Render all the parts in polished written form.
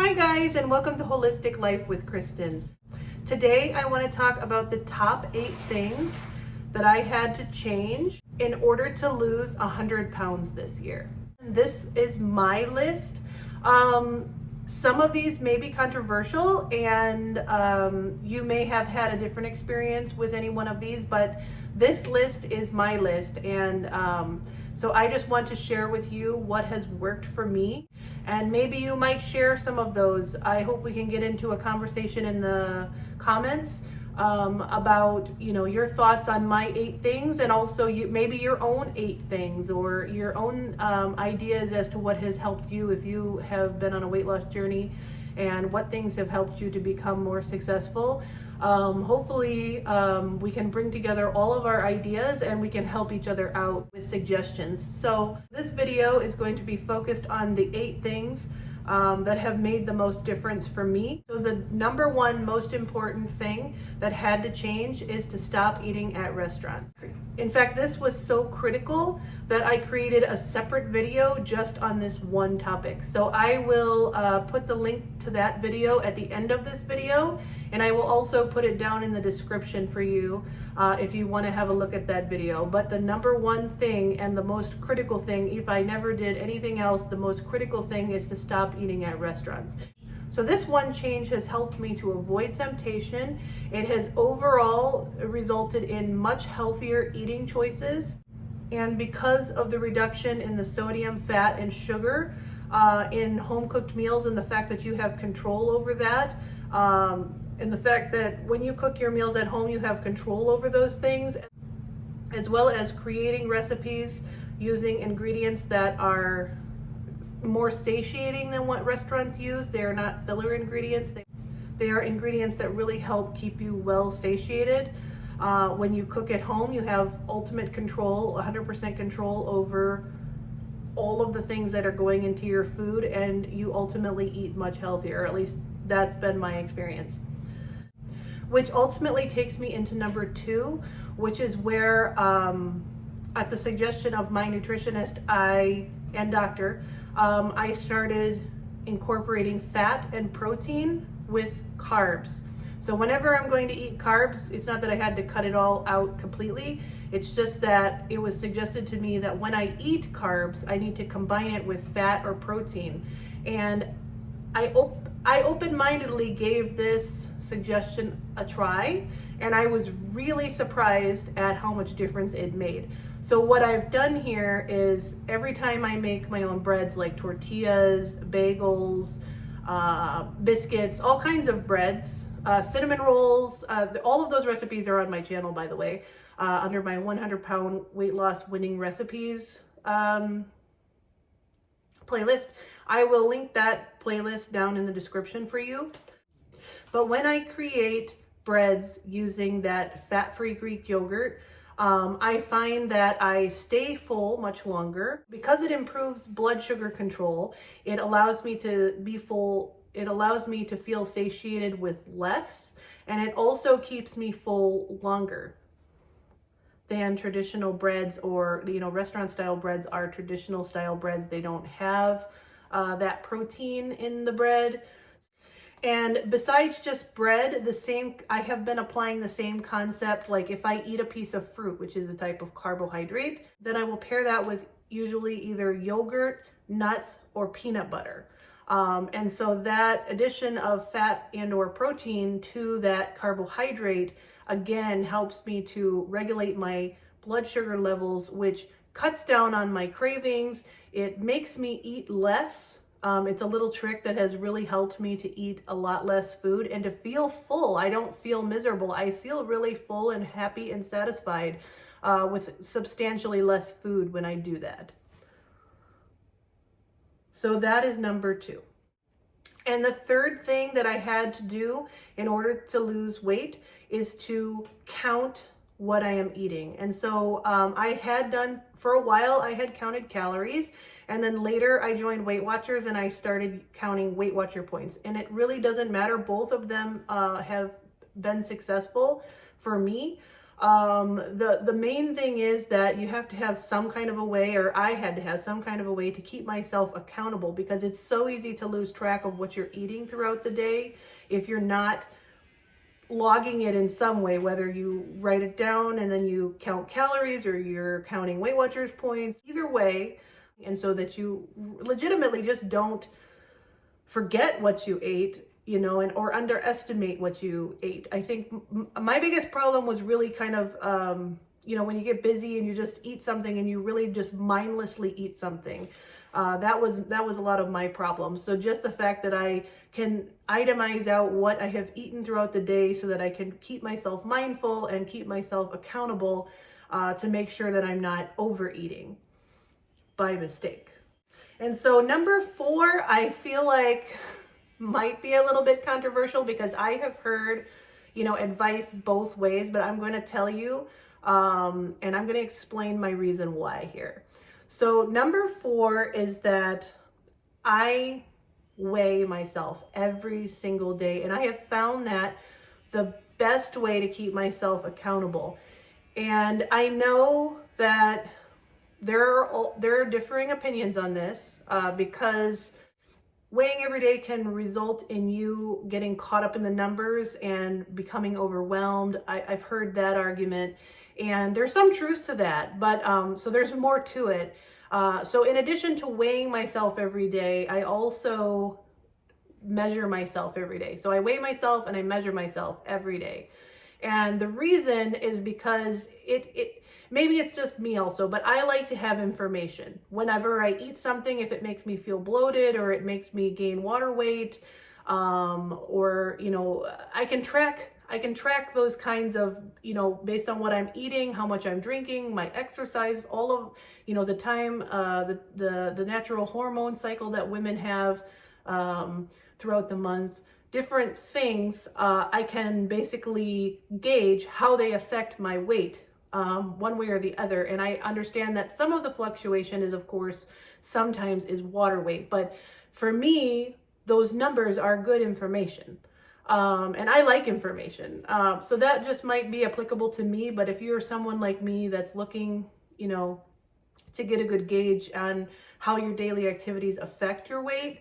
Hi guys, and welcome to Holistic Life with Kristen. Today I want to talk about the top 8 things that I had to change in order to lose 100 pounds this year. This is my list. Some of these may be controversial, and you may have had a different experience with any one of these, but this list is my list, and so I just want to share with you what has worked for me, and maybe you might share some of those. I hope we can get into a conversation in the comments about your thoughts on my 8 things, and also maybe your own 8 things or your own ideas as to what has helped you if you have been on a weight loss journey, and what things have helped you to become more successful. Hopefully we can bring together all of our ideas and we can help each other out with suggestions. So this video is going to be focused on the 8 things that have made the most difference for me. So the number one most important thing that had to change is to stop eating at restaurants. In fact, this was so critical that I created a separate video just on this one topic. So I will put the link to that video at the end of this video, and I will also put it down in the description for you if you want to have a look at that video. But the number one thing and the most critical thing, if I never did anything else, the most critical thing is to stop eating at restaurants. So this one change has helped me to avoid temptation. It has overall resulted in much healthier eating choices. And because of the reduction in the sodium, fat, and sugar in home-cooked meals, and the fact that you have control over that, and the fact that when you cook your meals at home, you have control over those things, as well as creating recipes using ingredients that are more satiating than what restaurants use. They are not filler ingredients. They are ingredients that really help keep you well satiated. When you cook at home, you have ultimate control, 100% control over all of the things that are going into your food, and you ultimately eat much healthier. At least that's been my experience. Which ultimately takes me into number 2, which is where, at the suggestion of my nutritionist and doctor, I started incorporating fat and protein with carbs. So whenever I'm going to eat carbs, it's not that I had to cut it all out completely. It's just that it was suggested to me that when I eat carbs, I need to combine it with fat or protein. And I open-mindedly gave this suggestion a try, and I was really surprised at how much difference it made. So what I've done here is every time I make my own breads, like tortillas, bagels, biscuits, all kinds of breads, cinnamon rolls, all of those recipes are on my channel, by the way, under my 100-pound weight loss winning recipes playlist. I will link that playlist down in the description for you. But when I create breads using that fat-free Greek yogurt, I find that I stay full much longer. Because it improves blood sugar control, it allows me to be full. It allows me to feel satiated with less, and it also keeps me full longer than traditional breads, or restaurant style breads are traditional style breads. They don't have that protein in the bread. And besides just bread, I have been applying the same concept. Like if I eat a piece of fruit, which is a type of carbohydrate, then I will pair that with usually either yogurt, nuts, or peanut butter. And so that addition of fat and or protein to that carbohydrate, again, helps me to regulate my blood sugar levels, which cuts down on my cravings. It makes me eat less. It's a little trick that has really helped me to eat a lot less food and to feel full. I don't feel miserable. I feel really full and happy and satisfied with substantially less food when I do that. So that is number 2. And the third thing that I had to do in order to lose weight is to count what I am eating. And so I had done, for a while, I had counted calories. And then later I joined Weight Watchers and I started counting Weight Watcher points. And it really doesn't matter. Both of them have been successful for me. The main thing is that you have to have some kind of a way, or I had to have some kind of a way to keep myself accountable, because it's so easy to lose track of what you're eating throughout the day if you're not logging it in some way, whether you write it down and then you count calories, or you're counting Weight Watchers points, either way, and so that you legitimately just don't forget what you ate, you know, and or underestimate what you ate. I think my biggest problem was really kind of, you know, when you get busy and you just eat something and you really just mindlessly eat something. That was a lot of my problem. So just the fact that I can itemize out what I have eaten throughout the day so that I can keep myself mindful and keep myself accountable to make sure that I'm not overeating by mistake. And so number 4, I feel like might be a little bit controversial, because I have heard, you know, advice both ways, but I'm going to tell you, and I'm going to explain my reason why here. So number 4 is that I weigh myself every single day, and I have found that the best way to keep myself accountable. And I know that there are differing opinions on this, because weighing every day can result in you getting caught up in the numbers and becoming overwhelmed. I've heard that argument, and there's some truth to that, but so there's more to it. So in addition to weighing myself every day, I also measure myself every day. So I weigh myself and I measure myself every day. And the reason is because maybe it's just me also, but I like to have information. Whenever I eat something, if it makes me feel bloated or it makes me gain water weight, or, you know, I can track those kinds of, you know, based on what I'm eating, how much I'm drinking, my exercise, all of, you know, the time, the natural hormone cycle that women have throughout the month. Different things, I can basically gauge how they affect my weight, one way or the other. And I understand that some of the fluctuation is, of course, sometimes is water weight. But for me, those numbers are good information. And I like information. So that just might be applicable to me. But if you're someone like me that's looking, you know, to get a good gauge on how your daily activities affect your weight,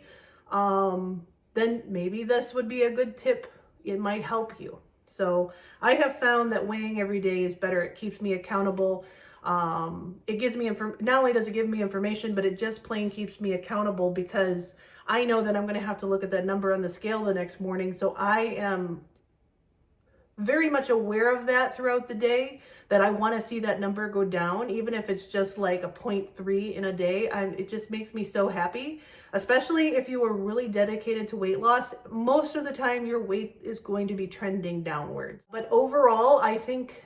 then maybe this would be a good tip. It might help you. So I have found that weighing every day is better. It keeps me accountable. It gives me not only does it give me information, but it just plain keeps me accountable, because I know that I'm going to have to look at that number on the scale the next morning. So I am very much aware of that throughout the day, that I want to see that number go down, even if it's just like a 0.3 in a day. It just makes me so happy, especially if you are really dedicated to weight loss. Most of the time your weight is going to be trending downwards. But overall, I think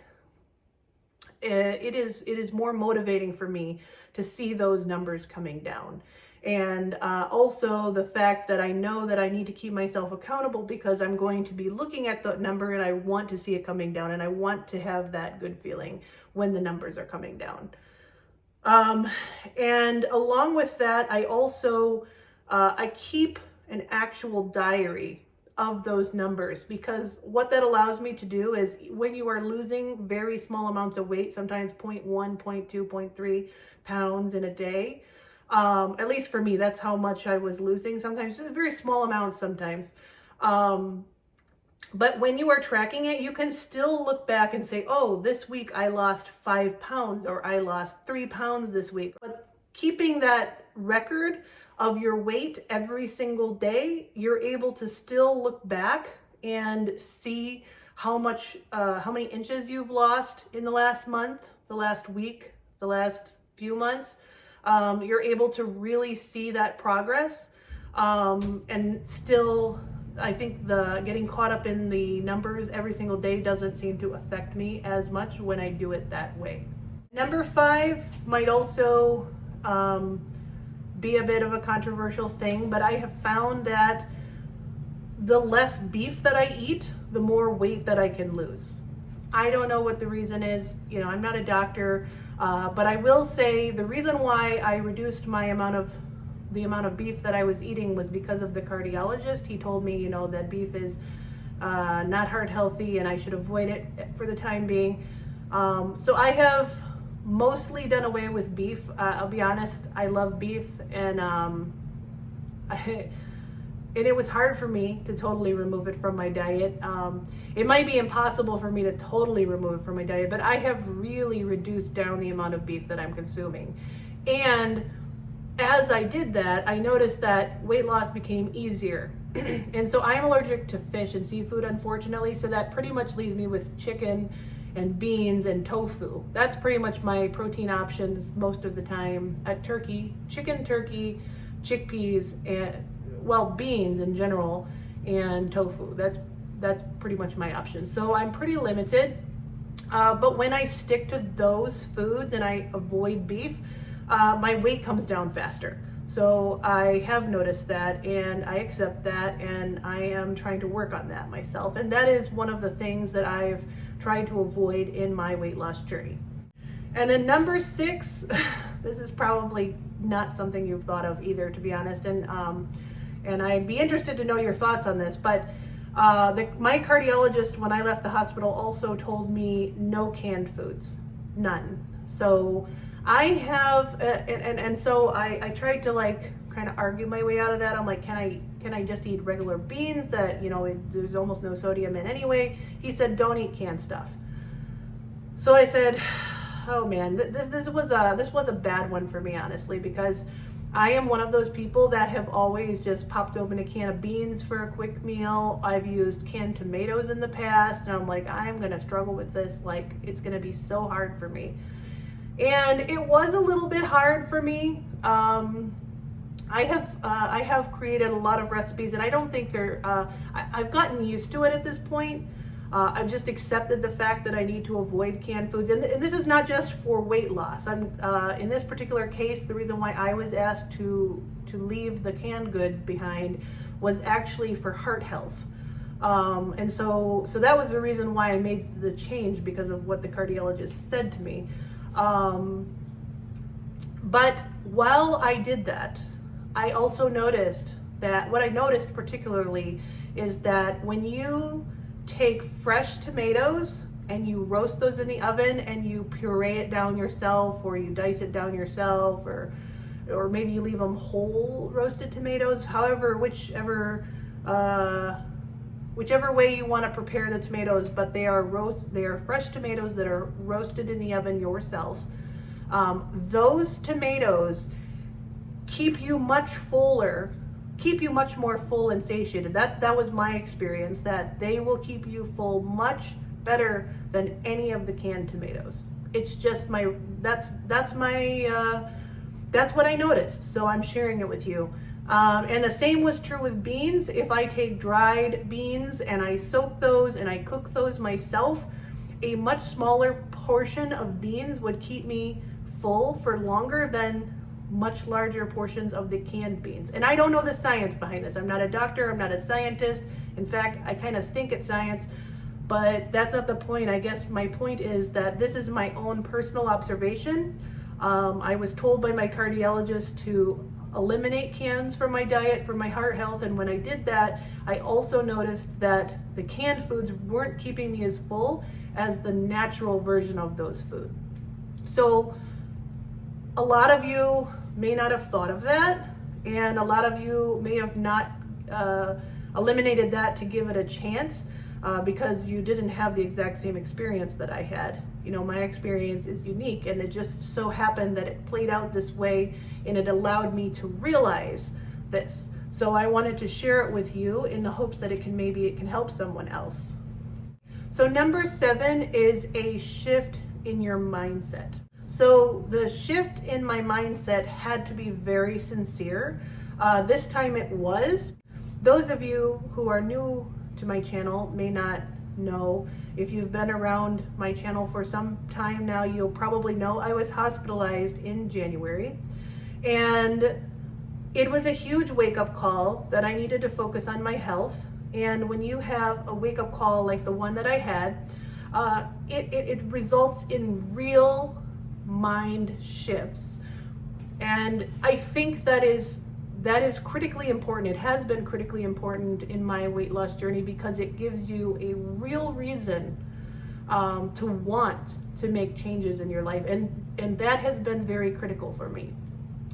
it is more motivating for me to see those numbers coming down. And also the fact that I know that I need to keep myself accountable, because I'm going to be looking at the number and I want to see it coming down, and I want to have that good feeling when the numbers are coming down. And along with that, I also I keep an actual diary of those numbers, because what that allows me to do is, when you are losing very small amounts of weight, sometimes 0.1, 0.2, 0.3 pounds in a day, at least for me, that's how much I was losing. Sometimes just very small amounts sometimes. But when you are tracking it, you can still look back and say, oh, this week I lost 5 pounds, or I lost 3 pounds this week. But keeping that record of your weight every single day, you're able to still look back and see how many inches you've lost in the last month, the last week, the last few months. You're able to really see that progress. And still, I think getting caught up in the numbers every single day doesn't seem to affect me as much when I do it that way. Number 5 might also be a bit of a controversial thing, but I have found that the less beef that I eat, the more weight that I can lose. I don't know what the reason is. You know, I'm not a doctor, but I will say the reason why I reduced the amount of beef that I was eating was because of the cardiologist. He told me, you know, that beef is not heart healthy and I should avoid it for the time being. So I have mostly done away with beef. I'll be honest, I love beef, and it was hard for me to totally remove it from my diet. It might be impossible for me to totally remove it from my diet, but I have really reduced down the amount of beef that I'm consuming. And as I did that, I noticed that weight loss became easier. And so I'm allergic to fish and seafood, unfortunately, so that pretty much leaves me with chicken and beans and tofu. That's pretty much my protein options most of the time. Chicken, turkey, chickpeas, and beans in general, and tofu. That's pretty much my options. So I'm pretty limited. But when I stick to those foods and I avoid beef, my weight comes down faster. So I have noticed that, and I accept that, and I am trying to work on that myself. And that is one of the things that I've tried to avoid in my weight loss journey. And then number 6, this is probably not something you've thought of either, to be honest. And I'd be interested to know your thoughts on this, but my cardiologist, when I left the hospital, also told me no canned foods, none. So I have, so I tried to kind of argue my way out of that. I'm like, can I just eat regular beans that, there's almost no sodium in anyway? He said, don't eat canned stuff. So I said, oh man, this was a bad one for me, honestly, because I am one of those people that have always just popped open a can of beans for a quick meal. I've used canned tomatoes in the past, and I'm like, I'm gonna struggle with this. It's gonna be so hard for me. And it was a little bit hard for me. I have created a lot of recipes, and I don't think I've gotten used to it at this point. I've just accepted the fact that I need to avoid canned foods, and this is not just for weight loss. In this particular case, the reason why I was asked to leave the canned goods behind was actually for heart health. And so that was the reason why I made the change, because of what the cardiologist said to me. But while I did that, I also noticed that what I noticed particularly is that when you take fresh tomatoes and you roast those in the oven and you puree it down yourself, or you dice it down yourself, or maybe you leave them whole roasted tomatoes, whichever way you want to prepare the tomatoes, but they are fresh tomatoes that are roasted in the oven yourself. Those tomatoes keep you much more full and satiated. That was my experience, that they will keep you full much better than any of the canned tomatoes. It's just that's what I noticed, so I'm sharing it with you. And the same was true with beans. If I take dried beans and I soak those and I cook those myself, a much smaller portion of beans would keep me full for longer than much larger portions of the canned beans. And I don't know the science behind this. I'm not a doctor, I'm not a scientist. In fact, I kind of stink at science, but that's not the point. I guess my point is that this is my own personal observation. I was told by my cardiologist to eliminate cans from my diet for my heart health, and when I did that, I also noticed that the canned foods weren't keeping me as full as the natural version of those foods. So a lot of you may not have thought of that, and a lot of you may have not eliminated that to give it a chance, because you didn't have the exact same experience that I had. My experience is unique, and it just so happened that it played out this way, and it allowed me to realize this. So I wanted to share it with you in the hopes that it can help someone else. So number 7 is a shift in your mindset. So the shift in my mindset had to be very sincere. This time it was. Those of you who are new to my channel may not know. If you've been around my channel for some time now, you'll probably know I was hospitalized in January. And it was a huge wake-up call that I needed to focus on my health. And when you have a wake-up call like the one that I had, it results in real mind shifts. And I think that is critically important. It has been critically important in my weight loss journey, because it gives you a real reason to want to make changes in your life. And that has been very critical for me.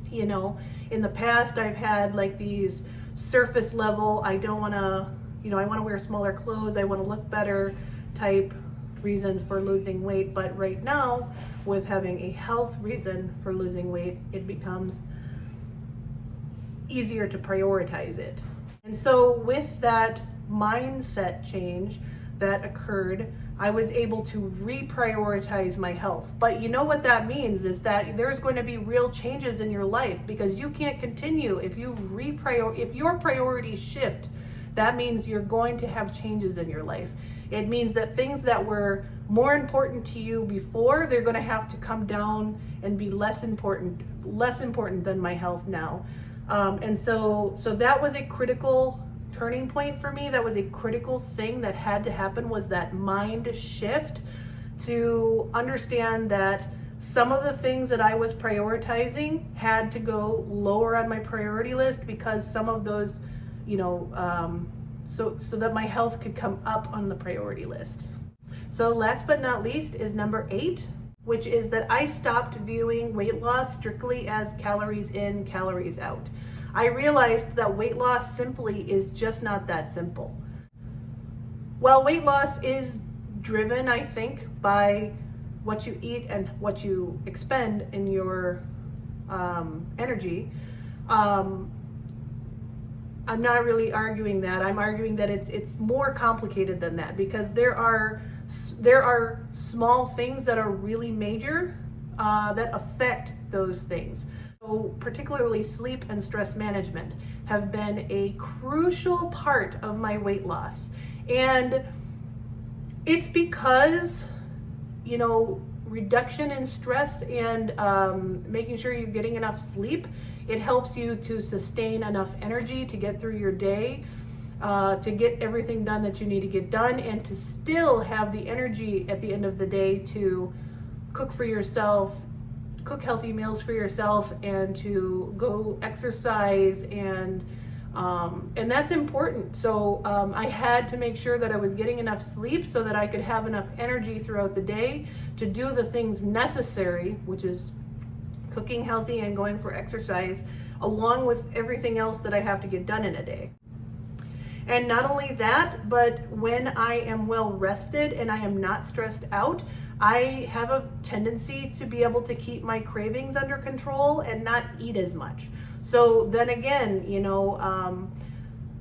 You know, in the past, I've had like these surface level, I don't want to, you know, I want to wear smaller clothes, I want to look better type reasons for losing weight. But right now, with having a health reason for losing weight, it becomes easier to prioritize it. And so with that mindset change that occurred, I was able to reprioritize my health. But you know what that means is that there's going to be real changes in your life, because you can't continue if your priorities shift. That means you're going to have changes in your life. It means that things that were more important to you before, they're going to have to come down and be less important than my health now. And so that was a critical turning point for me. That was a critical thing that had to happen, was that mind shift to understand that some of the things that I was prioritizing had to go lower on my priority list, because some of those, you know, so that my health could come up on the priority list. So last but not least is number 8, which is that I stopped viewing weight loss strictly as calories in, calories out. I realized that weight loss simply is just not that simple. While weight loss is driven, I think, by what you eat and what you expend in your energy, I'm not really arguing that. I'm arguing that it's more complicated than that, because there are small things that are really major that affect those things. So particularly sleep and stress management have been a crucial part of my weight loss. And it's because, you know, reduction in stress and making sure you're getting enough sleep, it helps you to sustain enough energy to get through your day, to get everything done that you need to get done, and to still have the energy at the end of the day to cook for yourself, cook healthy meals for yourself, and to go exercise, and that's important. So I had to make sure that I was getting enough sleep so that I could have enough energy throughout the day to do the things necessary, which is cooking healthy and going for exercise, along with everything else that I have to get done in a day. And not only that, but when I am well rested and I am not stressed out, I have a tendency to be able to keep my cravings under control and not eat as much. So then again, you know,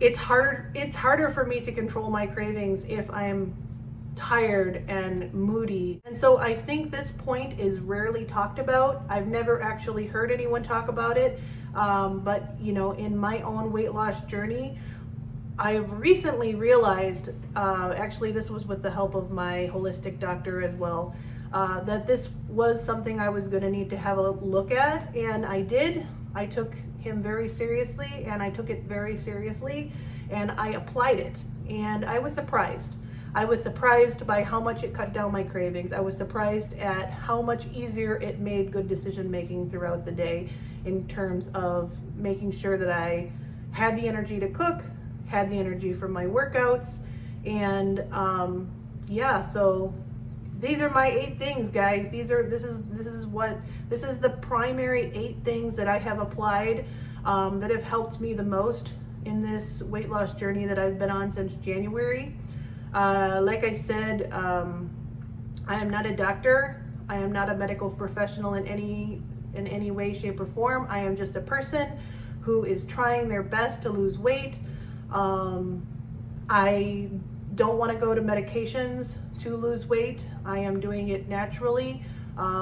it's harder for me to control my cravings if I'm tired and moody. And so I think this point is rarely talked about. I've never actually heard anyone talk about it. But you know, in my own weight loss journey, I've recently realized, actually this was with the help of my holistic doctor as well, that this was something I was going to need to have a look at, and I did. I took him very seriously, and I took it very seriously, and I applied it, and I was surprised. I was surprised by how much it cut down my cravings. I was surprised at how much easier it made good decision making throughout the day, in terms of making sure that I had the energy to cook, had the energy for my workouts, and yeah, so these are my 8 things, guys. This is the primary 8 things that I have applied that have helped me the most in this weight loss journey that I've been on since January. Like I said, I am not a doctor. I am not a medical professional in any way, shape, or form. I am just a person who is trying their best to lose weight. I don't want to go to medications to lose weight. I am doing it naturally,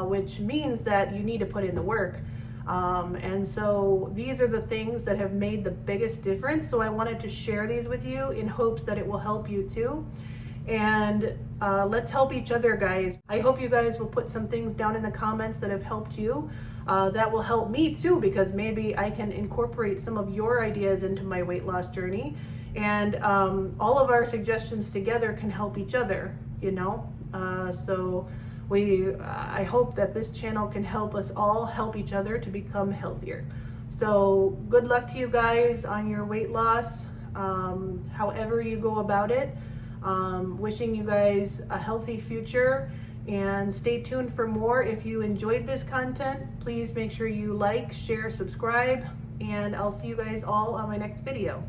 which means that you need to put in the work. And so these are the things that have made the biggest difference. So I wanted to share these with you in hopes that it will help you too. And let's help each other, guys. I hope you guys will put some things down in the comments that have helped you. That will help me too, because maybe I can incorporate some of your ideas into my weight loss journey. And all of our suggestions together can help each other, you know? So I hope that this channel can help us all help each other to become healthier. So good luck to you guys on your weight loss, however you go about it. Wishing you guys a healthy future, and stay tuned for more. If you enjoyed this content, please make sure you like, share, subscribe, and I'll see you guys all on my next video.